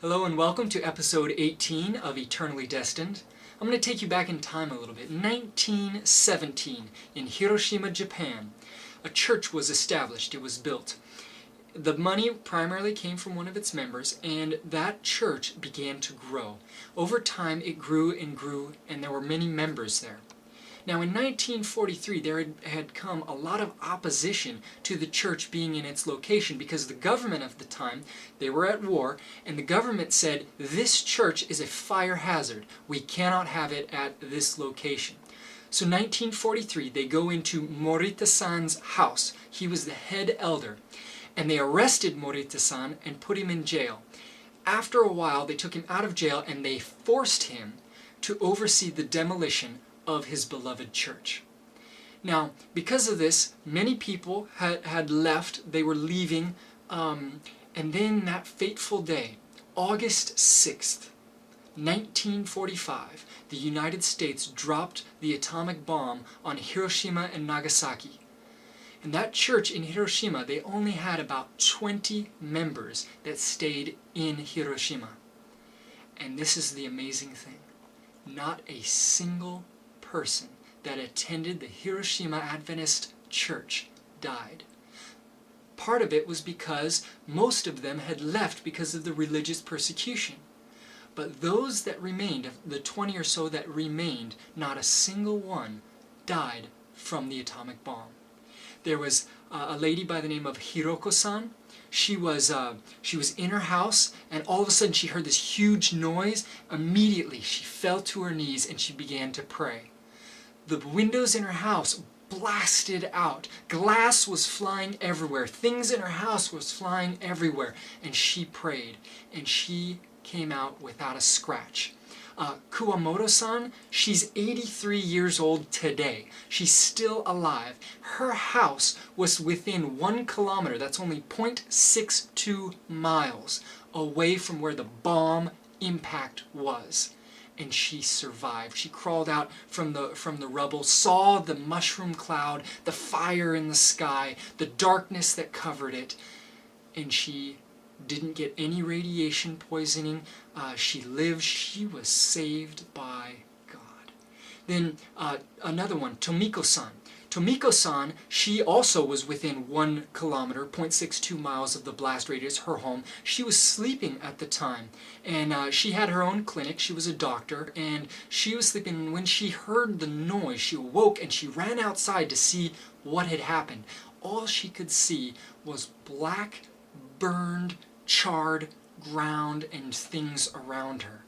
Hello and welcome to episode 18 of Eternally Destined. I'm going to take you back in time a little bit. 1917, in Hiroshima, Japan, a church was established. It was built. The money primarily came from one of its members, and that church began to grow. Over time, it grew, and there were many members there. Now, in 1943, there had come a lot of opposition to the church being in its location because the government of the time, they were at war, and the government said, this church is a fire hazard. We cannot have it at this location. So 1943, they go into Morita-san's house. He was the head elder. And they arrested Morita-san and put him in jail. After a while, they took him out of jail and they forced him to oversee the demolition of his beloved church. Now, because of this, many people had left. They were leaving. And then that fateful day, August 6th, 1945, the United States dropped the atomic bomb on Hiroshima and Nagasaki. And that church in Hiroshima, they only had about 20 members that stayed in Hiroshima. And this is the amazing thing. Not a single person that attended the Hiroshima Adventist Church died. Part of it was because most of them had left because of the religious persecution. But those that remained, the 20 or so that remained, not a single one died from the atomic bomb. There was a lady by the name of Hiroko-san. She was in her house, and all of a sudden she heard this huge noise. Immediately she fell to her knees and she began to pray. The windows in her house blasted out. Glass was flying everywhere. Things in her house was flying everywhere. And she prayed, and she came out without a scratch. Kuwamoto-san, she's 83 years old today. She's still alive. Her house was within 1 kilometer, that's only 0.62 miles, away from where the bomb impact was. And she survived. She crawled out from the rubble, saw the mushroom cloud, the fire in the sky, the darkness that covered it, and she didn't get any radiation poisoning. She lived. She was saved by God. Then another one, Tomiko-san. Tomiko-san, she also was within 1 kilometer, 0.62 miles of the blast radius, her home. She was sleeping at the time, and she had her own clinic. She was a doctor, and she was sleeping. And when she heard the noise, she awoke and she ran outside to see what had happened. All she could see was black, burned, charred ground and things around her.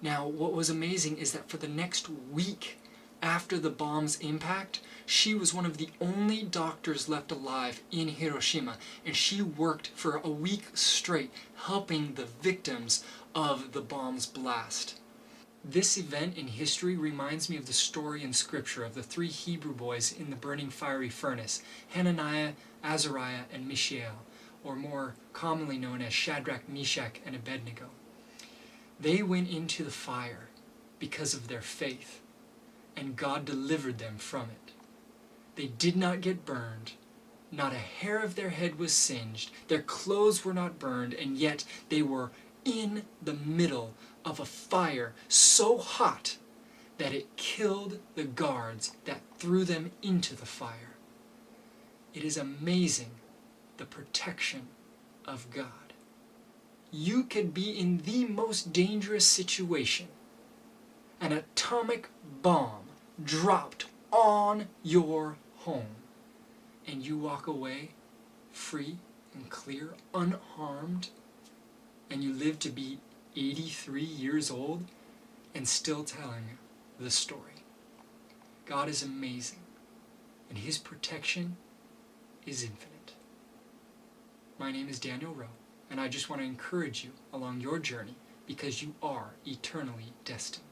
Now, what was amazing is that for the next week after the bomb's impact, she was one of the only doctors left alive in Hiroshima, and she worked for a week straight helping the victims of the bomb's blast. This event in history reminds me of the story in Scripture of the 3 Hebrew boys in the burning fiery furnace, Hananiah, Azariah, and Mishael, or more commonly known as Shadrach, Meshach, and Abednego. They went into the fire because of their faith, and God delivered them from it. They did not get burned. Not a hair of their head was singed. Their clothes were not burned, and yet they were in the middle of a fire so hot that it killed the guards that threw them into the fire. It is amazing the protection of God. You could be in the most dangerous situation. An atomic bomb dropped on your home, and you walk away free and clear, unharmed, and you live to be 83 years old and still telling the story. God is amazing, and His protection is infinite. My name is Daniel Rowe, and I just want to encourage you along your journey because you are eternally destined.